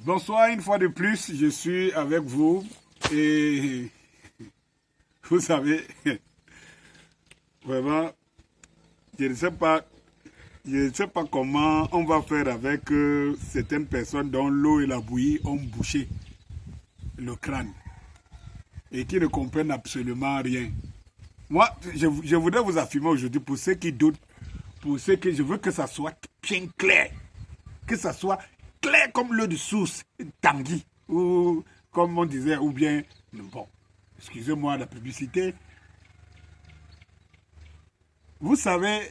Bonsoir, une fois de plus, je suis avec vous et vous savez, vraiment, je ne sais pas comment on va faire avec certaines personnes dont l'eau et la bouillie ont bouché le crâne et qui ne comprennent absolument rien. Moi, je voudrais vous affirmer aujourd'hui, pour ceux qui doutent, pour ceux que je veux que ça soit bien clair, que ça soit clair comme l'eau de source, Tanguy, ou comme on disait, ou bien, bon, excusez-moi la publicité. Vous savez,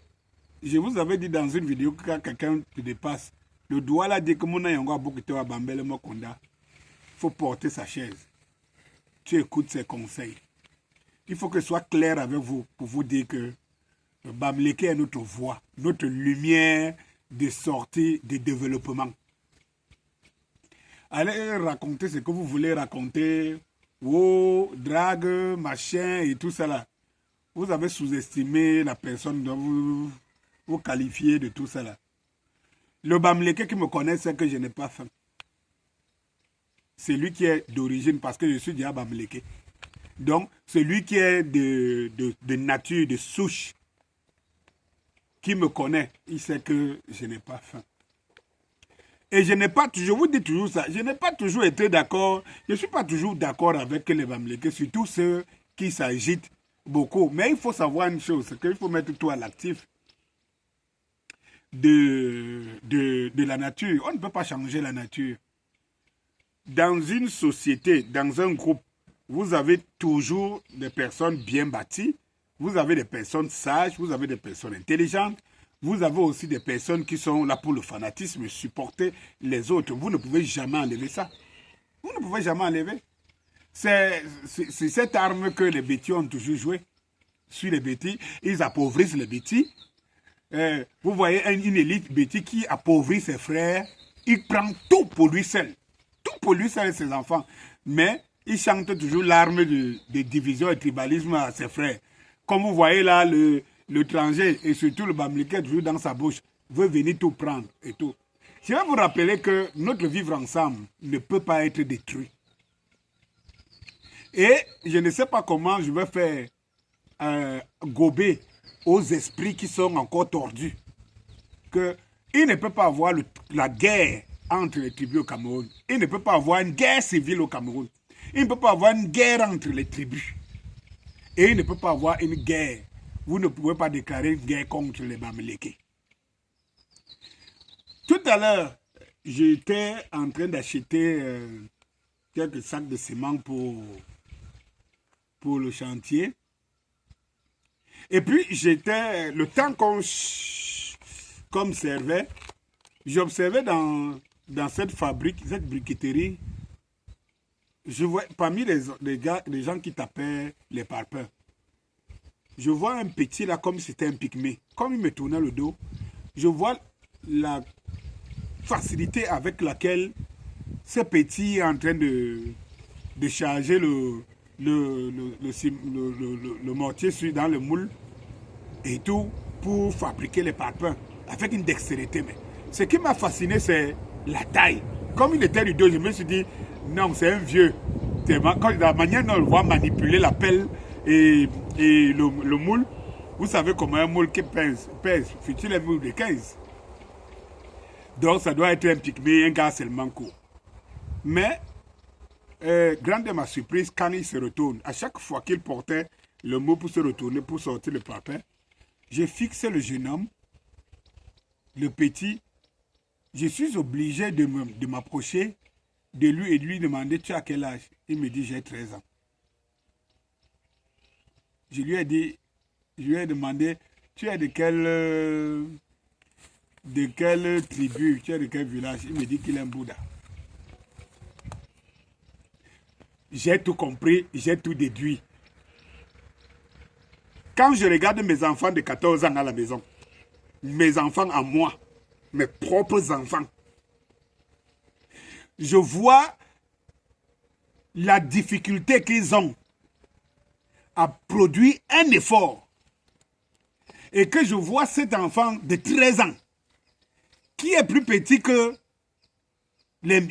je vous avais dit dans une vidéo que quand quelqu'un te dépasse, le doigt là dit que mon aïe a beaucoup de bambelle mokonda, il faut porter sa chaise. Tu écoutes ses conseils. Il faut que ce soit clair avec vous pour vous dire que le Bamileke est notre voie, notre lumière de sortie, de développement. Allez raconter ce que vous voulez raconter, drague, machin et tout ça là. Vous avez sous-estimé la personne dont vous qualifiez de tout ça là. Le Bamileke qui me connaît sait que je n'ai pas faim. C'est lui qui est d'origine parce que je suis déjà Bamileke. Donc, celui qui est de nature, de souche, qui me connaît, il sait que je n'ai pas faim. Et je n'ai pas toujours, je vous dis toujours ça, je n'ai pas toujours été d'accord, je ne suis pas toujours d'accord avec les Bamileke, surtout ceux qui s'agitent beaucoup. Mais il faut savoir une chose, c'est qu'il faut mettre tout à l'actif de la nature. On ne peut pas changer la nature. Dans une société, dans un groupe, vous avez toujours des personnes bien bâties, vous avez des personnes sages, vous avez des personnes intelligentes, vous avez aussi des personnes qui sont là pour le fanatisme, supporter les autres. Vous ne pouvez jamais enlever ça. Vous ne pouvez jamais enlever. C'est cette arme que les bêtis ont toujours joué. Sur les bêtis, ils appauvrissent les bêtis. Vous voyez une élite bêtis qui appauvrit ses frères, il prend tout pour lui seul. Tout pour lui seul et ses enfants. Mais il chante toujours l'arme de division et tribalisme à ses frères. Comme vous voyez là, l'étranger et surtout le Bamileke toujours dans sa bouche veut venir tout prendre et tout. Je vais vous rappeler que notre vivre ensemble ne peut pas être détruit. Et je ne sais pas comment je vais faire gober aux esprits qui sont encore tordus. Il ne peut pas avoir la guerre entre les tribus au Cameroun. Il ne peut pas avoir une guerre civile au Cameroun. Il ne peut pas avoir une guerre entre les tribus. Et il ne peut pas avoir une guerre. Vous ne pouvez pas déclarer une guerre contre les Bamileke. Tout à l'heure, j'étais en train d'acheter quelques sacs de ciment pour le chantier. Et puis, le temps qu'on me servait, j'observais dans cette fabrique, cette briqueterie, je vois parmi les gens qui tapaient les parpaings, je vois un petit là comme si c'était un pygmée. Comme il me tournait le dos, je vois la facilité avec laquelle ce petit est en train de charger le mortier dans le moule et tout pour fabriquer les parpaings avec une dextérité. Mais ce qui m'a fasciné, c'est la taille. Comme il était du dos, je me suis dit, non, c'est un vieux. Quand la manière dont on le voit manipuler la pelle et le moule, vous savez comment un moule qui pèse, fut-il un moule de 15. Donc ça doit être un pygmée, un gars seulement court. Mais, grande est ma surprise quand il se retourne. À chaque fois qu'il portait le mot pour se retourner, pour sortir le parpaing, j'ai fixé le jeune homme, le petit. Je suis obligé de m'approcher de lui et de lui demander, tu as quel âge? Il me dit, j'ai 13 ans. Je lui ai demandé, tu es de quelle tribu, tu es de quel village? Il me dit qu'il est un Bouddha. J'ai tout compris, j'ai tout déduit. Quand je regarde mes enfants de 14 ans à la maison, mes enfants à moi, mes propres enfants, je vois la difficulté qu'ils ont à produire un effort. Et que je vois cet enfant de 13 ans qui est plus petit que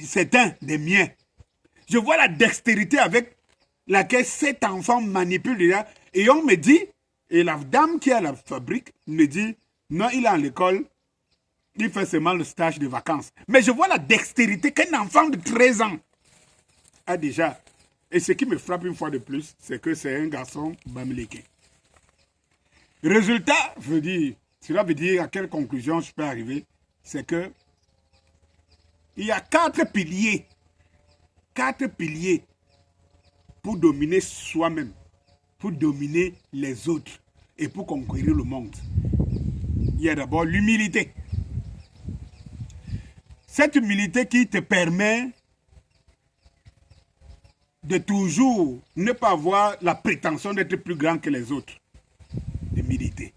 c'est un des miens. Je vois la dextérité avec laquelle cet enfant manipule déjà. Et on me dit, et la dame qui est à la fabrique me dit, non, il est à l'école, il fait seulement le stage de vacances. Mais je vois la dextérité qu'un enfant de 13 ans a déjà. Et ce qui me frappe une fois de plus, c'est que c'est un garçon bamileke. Résultat, cela veut dire à quelle conclusion je peux arriver, c'est que il y a 4 piliers pour dominer soi-même, pour dominer les autres et pour conquérir le monde. Il y a d'abord l'humilité. Cette humilité qui te permet de toujours ne pas avoir la prétention d'être plus grand que les autres. L'humilité.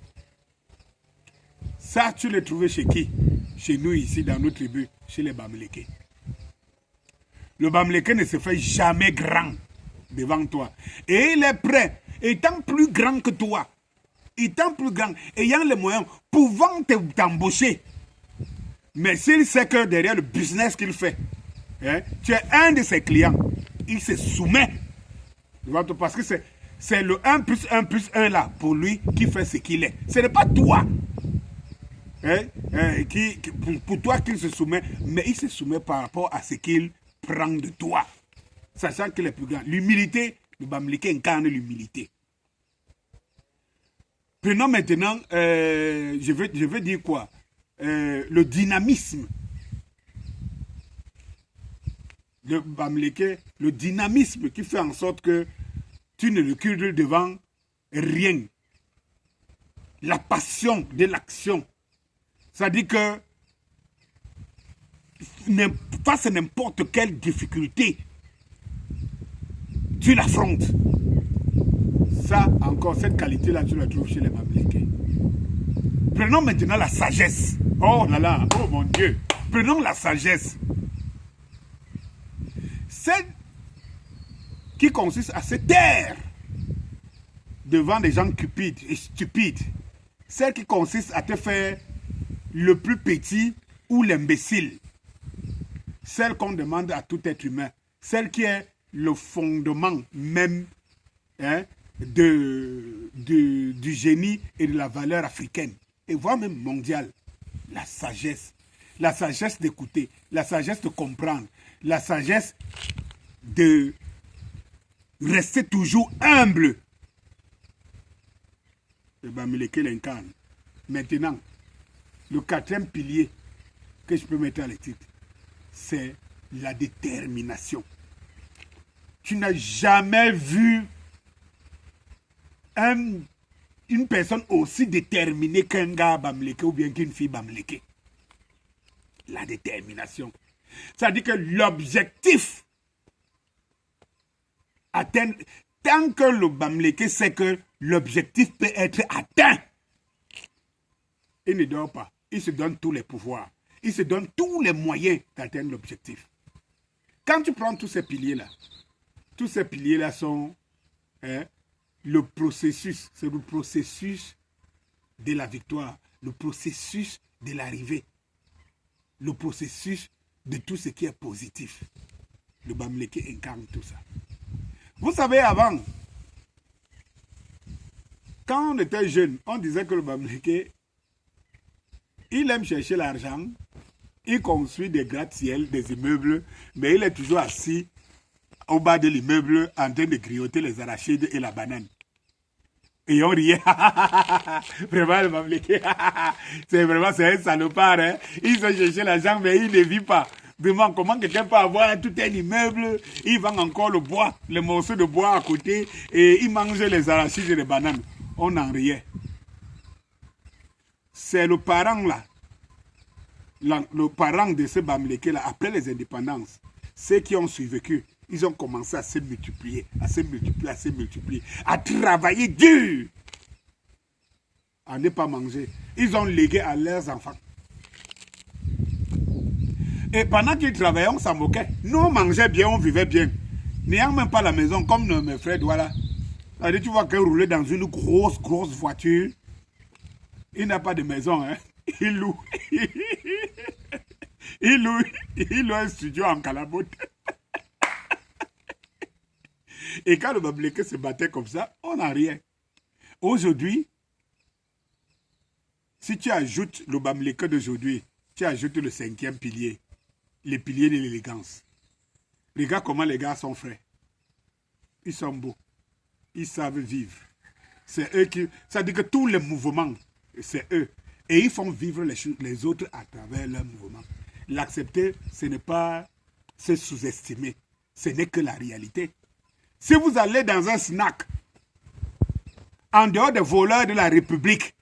Ça, tu l'as trouvé chez qui? Chez nous ici, dans nos tribus, chez les Bamileke. Le Bamileke ne se fait jamais grand devant toi. Et il est prêt, étant plus grand que toi, étant plus grand, ayant les moyens, pouvant t'embaucher. Mais s'il sait que derrière le business qu'il fait, hein, tu es un de ses clients, il se soumet devant toi parce que c'est le 1 plus 1 plus 1 là, pour lui, qui fait ce qu'il est. Ce n'est pas toi. Pour toi qu'il se soumet, mais il se soumet par rapport à ce qu'il prend de toi, sachant qu'il est plus grand. L'humilité, le Bamileke incarne l'humilité. Prenons maintenant, je veux dire quoi? Le dynamisme. Le Bamileke, le dynamisme qui fait en sorte que tu ne recules devant rien. La passion de l'action. Ça dit que face à n'importe quelle difficulté, tu l'affrontes. Ça, encore, cette qualité-là, tu la trouves chez les Bamileke. Prenons maintenant la sagesse. Oh là là, oh mon Dieu. Prenons la sagesse. Celle qui consiste à se taire devant des gens cupides et stupides. Celle qui consiste à te faire le plus petit ou l'imbécile. Celle qu'on demande à tout être humain. Celle qui est le fondement même, hein, du génie et de la valeur africaine. Et voire même mondiale. La sagesse. La sagesse d'écouter. La sagesse de comprendre. La sagesse de rester toujours humble. Le Bamileke l'incarne. Maintenant, le 4e pilier que je peux mettre à l'étude, c'est la détermination. Tu n'as jamais vu une personne aussi déterminée qu'un gars Bamileke ou bien qu'une fille Bamileke. La détermination. Ça dit que l'objectif atteint, tant que le Bamileke sait que l'objectif peut être atteint, il ne dort pas. Il se donne tous les pouvoirs. Il se donne tous les moyens d'atteindre l'objectif. Quand tu prends tous ces piliers-là sont le processus. C'est le processus de la victoire, le processus de l'arrivée, le processus de tout ce qui est positif. Le Bamileke incarne tout ça. Vous savez, avant, quand on était jeune, on disait que le Bamileke, il aime chercher l'argent, il construit des gratte-ciel, des immeubles, mais il est toujours assis au bas de l'immeuble en train de grignoter les arachides et la banane. Et on riait. Vraiment, le Bamileke, c'est un salopard. Hein? Il va chercher l'argent, mais il ne vit pas. Vraiment, comment quelqu'un peut avoir tout un immeuble, il vend encore le bois, les morceaux de bois à côté, et il mange les arachides et les bananes. On en riait. C'est le parent là, le parent de ce Bamileke là, après les indépendances, ceux qui ont survécu, ils ont commencé à se multiplier, à travailler dur, à ne pas manger. Ils ont légué à leurs enfants. Et pendant qu'ils travaillaient, on s'en moquait. Nous, on mangeait bien, on vivait bien. N'ayant même pas la maison, comme mes frères, voilà. C'est-à-dire, tu vois qu'elle roulait dans une grosse voiture. Il n'a pas de maison, hein. Il loue. il loue un studio en calabote. Et quand le Bamileke se battait comme ça, on n'a rien. Aujourd'hui, si tu ajoutes le Bamileke d'aujourd'hui, tu ajoutes le 5e pilier, les piliers de l'élégance. Regarde comment les gars sont frais. Ils sont beaux. Ils savent vivre. C'est eux qui... Ça dit que tous les mouvements, c'est eux. Et ils font vivre les autres à travers leurs mouvements. L'accepter, ce n'est pas se sous-estimer. Ce n'est que la réalité. Si vous allez dans un snack, en dehors des voleurs de la République,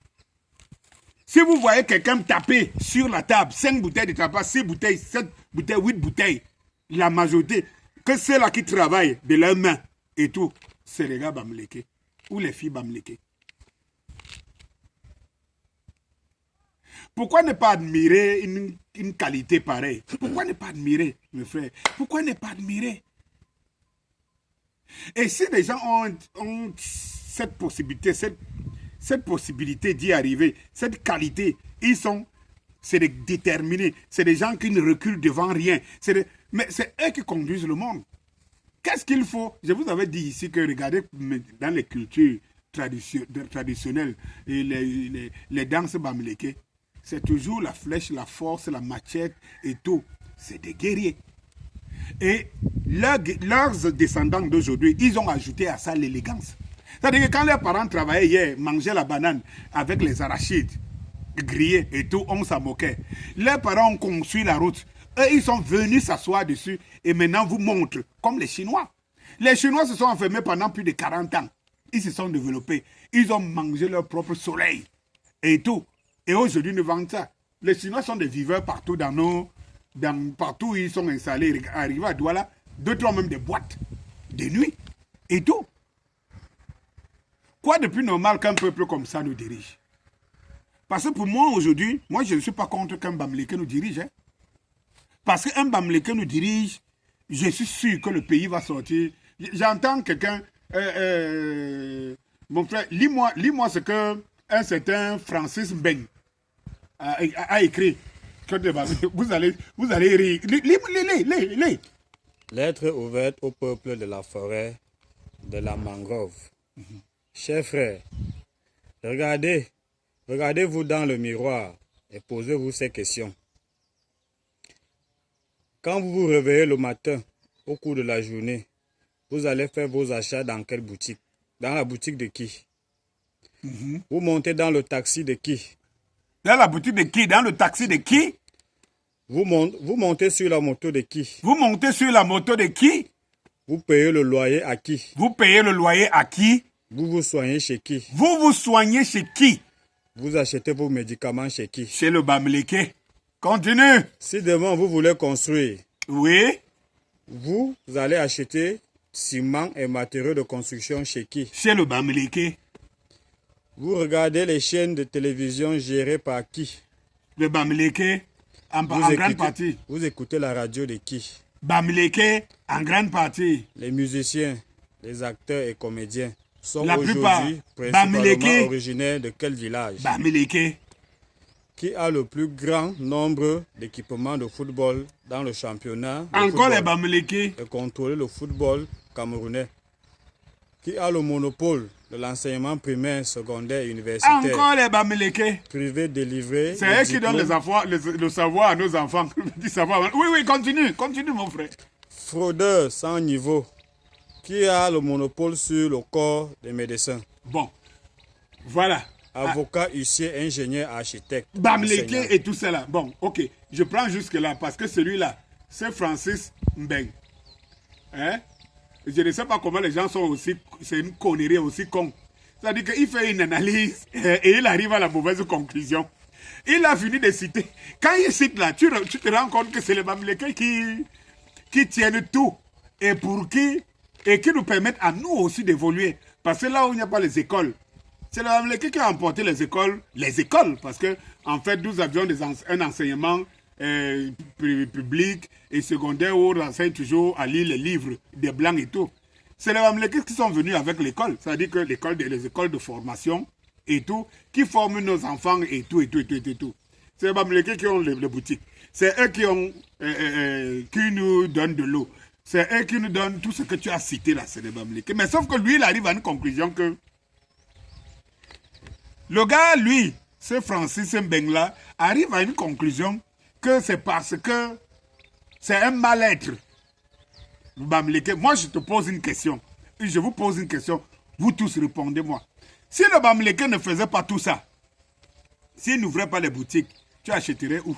si vous voyez quelqu'un taper sur la table, 5 bouteilles de tabac, 6 bouteilles, 7 bouteilles, 8 bouteilles, la majorité, que ceux-là qui travaillent de leurs mains et tout, c'est les gars Bamileke ou les filles Bamileke. Pourquoi ne pas admirer une qualité pareille? Pourquoi ne pas admirer, mes frères? Pourquoi ne pas admirer? Et si les gens ont cette possibilité d'y arriver, cette qualité, c'est des déterminés, c'est des gens qui ne reculent devant rien. Mais c'est eux qui conduisent le monde. Qu'est-ce qu'il faut? Je vous avais dit ici que regardez dans les cultures traditionnelles, et les danses Bamileke, c'est toujours la flèche, la force, la machette et tout. C'est des guerriers. Et leurs descendants d'aujourd'hui, ils ont ajouté à ça l'élégance. C'est-à-dire que quand leurs parents travaillaient hier, mangeaient la banane avec les arachides grillés et tout, on s'en moquait. Leurs parents ont construit la route. Eux, ils sont venus s'asseoir dessus et maintenant vous montrent, comme les Chinois. Les Chinois se sont enfermés pendant plus de 40 ans. Ils se sont développés. Ils ont mangé leur propre soleil et tout. Et aujourd'hui, ils nous vendent ça. Les Chinois sont des viveurs partout partout où ils sont installés. Arrivés à Douala, 2-3 même des boîtes de nuit et tout. Quoi de plus normal qu'un peuple comme ça nous dirige? Parce que pour moi, aujourd'hui, moi, je ne suis pas contre qu'un Bamileke nous dirige. Hein. Parce qu'un Bamileke nous dirige, je suis sûr que le pays va sortir. J'entends quelqu'un, mon frère, lis-moi ce qu'un certain Francis Mbeng a écrit. Vous allez rire. Lis. Lettre ouverte au peuple de la forêt de la mangrove. Chers frères, regardez-vous dans le miroir et posez-vous ces questions. Quand vous vous réveillez le matin, au cours de la journée, vous allez faire vos achats dans quelle boutique? Dans la boutique de qui? Vous montez dans le taxi de qui? Dans la boutique de qui? Dans le taxi de qui? Vous montez sur la moto de qui? Vous montez sur la moto de qui? Vous payez le loyer à qui? Vous payez le loyer à qui? Vous vous soignez chez qui? Vous vous soignez chez qui? Vous achetez vos médicaments chez qui? Chez le Bamileke. Continue. Si demain vous voulez construire, oui, vous allez acheter ciment et matériaux de construction chez qui? Chez le Bamileke. Vous regardez les chaînes de télévision gérées par qui? Le Bamileke, en grande partie. Vous écoutez la radio de qui? Bamileke, en grande partie. Les musiciens, les acteurs et comédiens sont la plupart aujourd'hui principalement originaires de quel village? Bamileke. Qui a le plus grand nombre d'équipements de football dans le championnat? Encore les Bamileke. Et contrôler le football camerounais. Qui a le monopole de l'enseignement primaire, secondaire et universitaire? Encore les Bamileke. Privé délivré. C'est eux qui donnent le savoir à nos enfants. Oui, continue mon frère. Fraudeur sans niveau. Qui a le monopole sur le corps des médecins? Bon, voilà. Avocat, huissier, ingénieur, architecte. Bamileke et tout cela. Bon, ok. Je prends jusque-là parce que celui-là, c'est Francis Mbeng. Hein? Je ne sais pas comment les gens sont aussi... C'est une connerie aussi con. C'est-à-dire qu'il fait une analyse et il arrive à la mauvaise conclusion. Il a fini de citer. Quand il cite là, tu te rends compte que c'est les Bamileke qui tiennent tout. Et qui nous permettent à nous aussi d'évoluer. Parce que là où il n'y a pas les écoles, c'est le Bamileke qui a emporté les écoles, parce que en fait, nous avions un enseignement public et secondaire où on enseigne toujours à lire les livres des Blancs et tout. C'est les Bamileke qui sont venus avec l'école, c'est-à-dire que les écoles de formation et tout, qui forment nos enfants et tout. C'est les Bamileke qui ont les boutiques. C'est eux qui nous donnent de l'eau. C'est eux qui nous donnent tout ce que tu as cité là, c'est les Bamileke. Mais sauf que lui, il arrive à une conclusion que le gars, lui, ce Francis Mbengla, arrive à une conclusion que c'est parce que c'est un mal-être. Bamileke. Moi, je te pose une question. Je vous pose une question. Vous tous répondez-moi. Si le Bamileke ne faisait pas tout ça, s'il n'ouvrait pas les boutiques, tu achèterais où?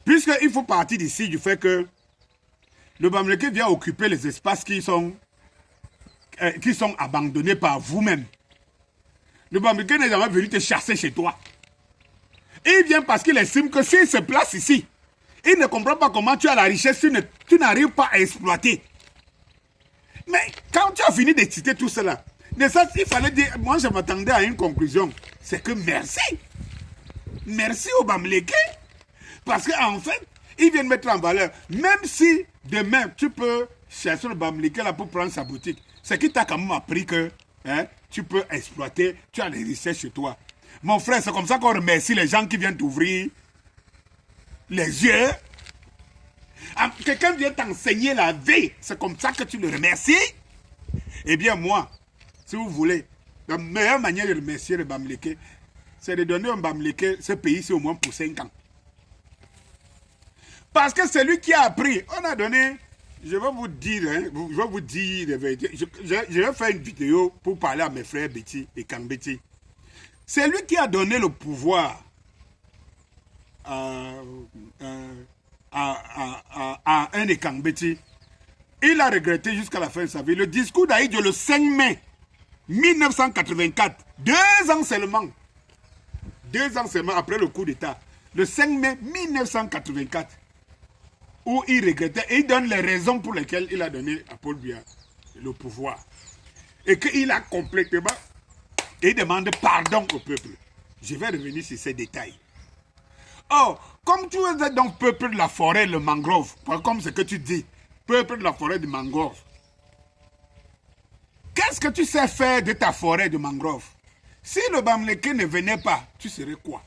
Puisqu'il faut partir d'ici du fait que le Bamileke vient occuper les espaces qui sont abandonnés par vous-même. Le Bamileke n'est jamais venu te chasser chez toi. Il vient parce qu'il estime que s'il se place ici, il ne comprend pas comment tu as la richesse, tu n'arrives pas à exploiter. Mais quand tu as fini de citer tout cela, il fallait dire, moi je m'attendais à une conclusion. C'est que merci. Merci au Bamileke. Parce qu'en fait, ils viennent mettre en valeur. Même si demain, tu peux chercher le Bamileke là pour prendre sa boutique, c'est qu'il t'a quand même appris que tu peux exploiter, tu as les richesses chez toi. Mon frère, c'est comme ça qu'on remercie les gens qui viennent t'ouvrir les yeux. Quelqu'un vient t'enseigner la vie, c'est comme ça que tu le remercies. Eh bien moi, si vous voulez, la meilleure manière de remercier le Bamileke, c'est de donner un Bamileke, ce pays, c'est au moins pour 5 ans. Parce que c'est lui qui a appris. On a donné, je vais vous dire, la vérité. Je vais faire une vidéo pour parler à mes frères Betty et Kambeti. C'est lui qui a donné le pouvoir à un des Kambeti. Il a regretté jusqu'à la fin de sa vie. Le discours d'Aïdjo le 5 mai 1984, 2 ans seulement après le coup d'État, le 5 mai 1984, où il regrettait et il donne les raisons pour lesquelles il a donné à Paul Biya le pouvoir. Et qu'il a complètement, et il demande pardon au peuple. Je vais revenir sur ces détails. Oh, comme tu es donc peuple de la forêt, le mangrove, comme ce que tu dis, peuple de la forêt de mangrove, qu'est-ce que tu sais faire de ta forêt de mangrove? Si le Bamileke ne venait pas, tu serais quoi?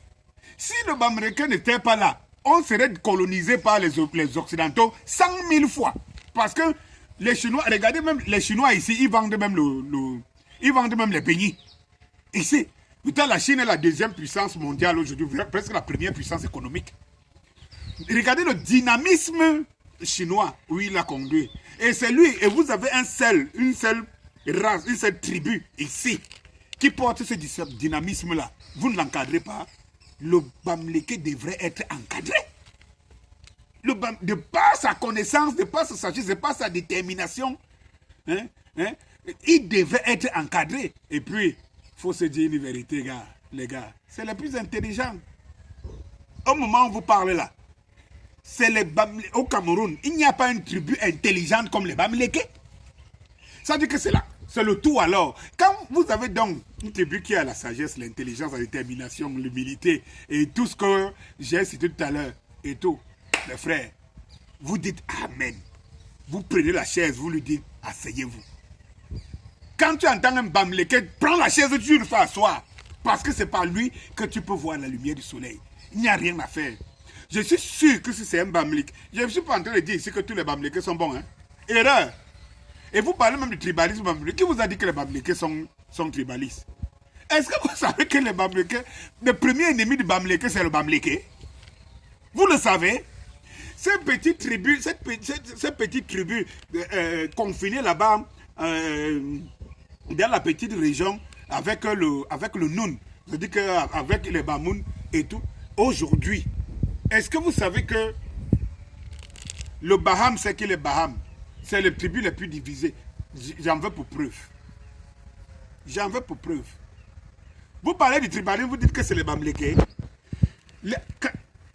Si le Bamileke n'était pas là, on serait colonisé par les Occidentaux 100 000 fois. Parce que les Chinois, regardez même les Chinois ici, ils vendent même les beignets. Ici, la Chine est la 2e puissance mondiale aujourd'hui, presque la 1re puissance économique. Regardez le dynamisme chinois où il a conduit. Et c'est lui, et vous avez une seule race, une seule tribu ici qui porte ce dynamisme-là. Vous ne l'encadrez pas. Le Bamileke devrait être encadré. De par sa connaissance, de par sa sagesse, de par sa détermination, il devrait être encadré. Et puis, il faut se dire une vérité, les gars. C'est le plus intelligent. Au moment où vous parlez là, au Cameroun, il n'y a pas une tribu intelligente comme les Bamileke. Ça veut dire que c'est là. C'est le tout alors. Quand vous avez donc une tribu qui a la sagesse, l'intelligence, la détermination, l'humilité et tout ce que j'ai cité tout à l'heure et tout, les frères, vous dites Amen. Vous prenez la chaise, vous lui dites asseyez-vous. Quand tu entends un Bamileke, prends la chaise, tu le fais asseoir. Parce que c'est par lui que tu peux voir la lumière du soleil. Il n'y a rien à faire. Je suis sûr que si c'est un Bamileke, je ne suis pas en train de dire ici que tous les Bamileke sont bons. Erreur. Et vous parlez même du tribalisme Bamileke. Qui vous a dit que les Bamileke sont tribalistes? Est-ce que vous savez que les Bamileke, le premier ennemi du Bamileke, c'est le Bamileke? Vous le savez? Ces petites tribus confinées là-bas, dans la petite région, avec le Noun, c'est-à-dire qu'avec les Bamoun et tout, aujourd'hui, est-ce que vous savez que le Baham, c'est qui les Baham? C'est les tribus les plus divisées. J'en veux pour preuve. J'en veux pour preuve. Vous parlez du tribalisme, vous dites que c'est les Bamileke.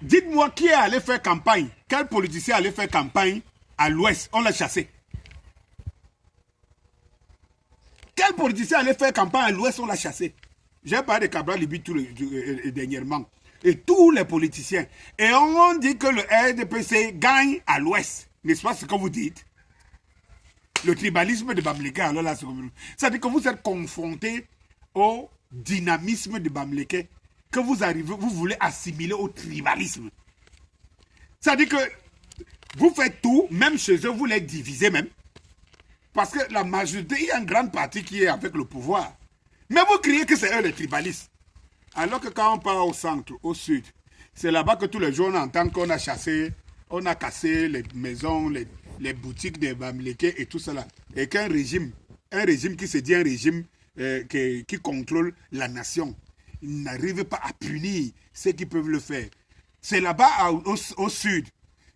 Dites-moi qui est allé faire campagne. Quel politicien est allé faire campagne à l'ouest? On l'a chassé. Quel politicien est allé faire campagne à l'ouest? On l'a chassé. J'ai parlé de Cabral Libi dernièrement. Et tous les politiciens. Et on dit que le RDPC gagne à l'ouest. N'est-ce pas ce que vous dites? Le tribalisme de Bamileke, alors là, c'est-à-dire que vous êtes confronté au dynamisme de Bamileke que vous voulez assimiler au tribalisme. Ça dit que vous faites tout, même chez eux, vous les divisez même. Parce que la majorité, il y a une grande partie qui est avec le pouvoir. Mais vous criez que c'est eux les tribalistes. Alors que quand on part au centre, au sud, c'est là-bas que tous les jours on entend qu'on a chassé, on a cassé les maisons, les boutiques des Bamileke et tout cela. Et qu'un régime, qui se dit un régime qui contrôle la nation, il n'arrive pas à punir ceux qui peuvent le faire. C'est là-bas au sud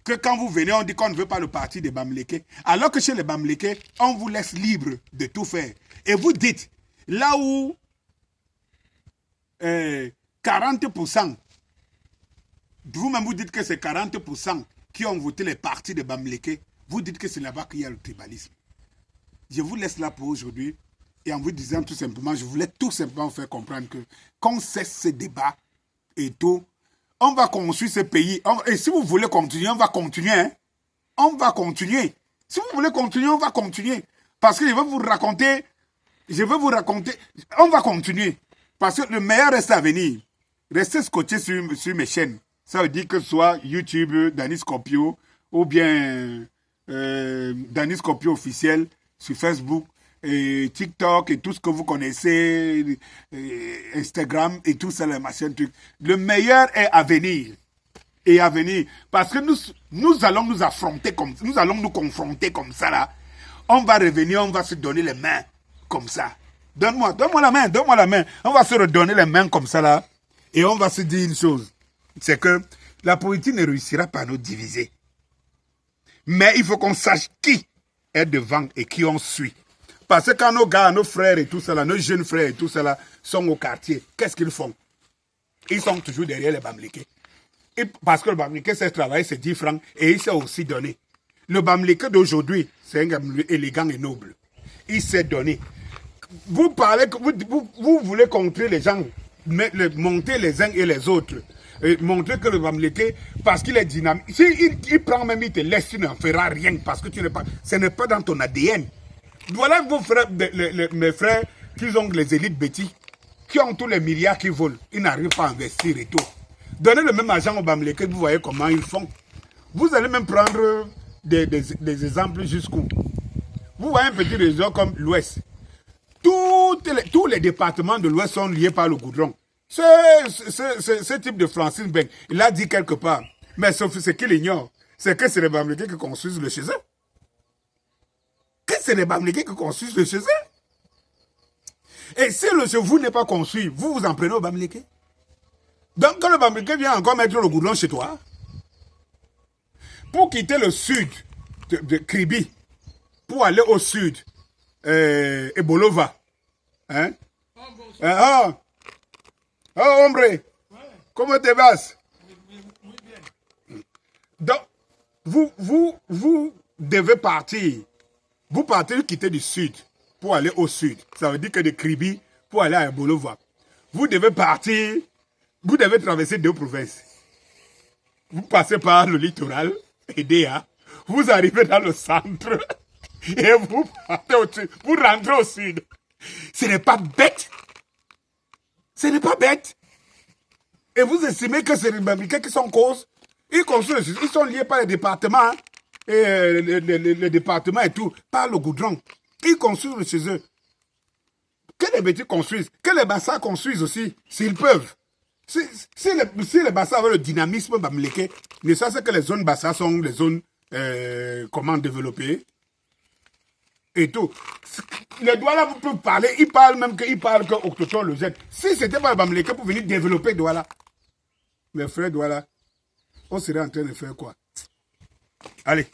que quand vous venez, on dit qu'on ne veut pas le parti des Bamileke. Alors que chez les Bamileke, on vous laisse libre de tout faire. Et vous dites, là où 40%, vous-même vous dites que c'est 40% qui ont voté les partis de Bamileke, vous dites que c'est là-bas qu'il y a le tribalisme. Je vous laisse là pour aujourd'hui et en vous disant tout simplement, je voulais tout simplement vous faire comprendre que qu'on cesse ce débat et tout, on va construire ce pays. Et si vous voulez continuer, on va continuer. Hein? On va continuer. Si vous voulez continuer, on va continuer. Parce que je vais vous raconter, on va continuer. Parce que le meilleur reste à venir. Restez scotché sur mes chaînes. Ça veut dire que ce soit YouTube, Danny Scorpio, ou bien Danny Scorpio officiel sur Facebook, et TikTok et tout ce que vous connaissez, Instagram et tout ça, ma chaîne truc. Le meilleur est à venir. Et à venir. Parce que nous allons nous affronter comme ça. Nous allons nous confronter comme ça là. On va revenir, on va se donner les mains comme ça. Donne-moi la main. On va se redonner les mains comme ça là. Et on va se dire une chose. C'est que la politique ne réussira pas à nous diviser. Mais il faut qu'on sache qui est devant et qui on suit. Parce que quand nos gars, nos frères et tout ça, nos jeunes frères et tout ça sont au quartier, qu'est-ce qu'ils font? Ils sont toujours derrière les Bamileke. Parce que le Bamileke sait travailler, c'est 10 francs et il sait aussi donner. Le Bamileke d'aujourd'hui, c'est un gars élégant et noble. Il sait donner. Vous parlez, vous voulez contrer les gens, monter les uns et les autres. Et montrer que le Bamileke, parce qu'il est dynamique. Si il prend même, il te laisse, tu n'en feras rien parce que ce n'est pas dans ton ADN. Voilà vos frères, mes frères qui ont les élites bêtis, qui ont tous les milliards qui volent. Ils n'arrivent pas à investir et tout. Donnez le même argent au Bamileke, vous voyez comment ils font. Vous allez même prendre des exemples jusqu'où. Vous voyez un petit région comme l'Ouest. Tous les départements de l'Ouest sont liés par le goudron. Ce type de Francis Beng, il a dit quelque part. Mais sauf ce qu'il ignore, c'est que c'est les Bamileke qui construisent le chez eux. Que c'est les Bamileke qui construisent le chez eux. Et si le chez vous n'est pas construit, vous en prenez au Bamileke. Donc quand le Bamileke vient encore mettre le goudron chez toi, pour quitter le sud de Kribi, pour aller au sud, Ebolova, hein? Oh, hombre, comment te vas? Donc, vous devez partir. Vous partez quitter du sud pour aller au sud. Ça veut dire que de Kribi pour aller à Ebolova. Vous devez partir, vous devez traverser 2 provinces. Vous passez par le littoral, Edea, vous arrivez dans le centre et vous partez au sud, vous rentrez au sud. Ce n'est pas bête. Ce n'est pas bête. Et vous estimez que c'est les Bamileke qui sont cause. Ils sont liés par les départements. Hein, et les départements et tout. Par le goudron. Ils construisent chez eux. Que les bêtis construisent. Que les bassins construisent aussi. S'ils peuvent. Si les bassins avaient le dynamisme Bamileke, ne sachant que les zones bassins sont les zones comment développer. Et tout. Les Douala, vous pouvez parler, ils parlent même qu'ils parlent qu'Octoton le jette. Si c'était pas le Bamileke pour venir développer Douala, mes frères Douala, on serait en train de faire quoi? Allez.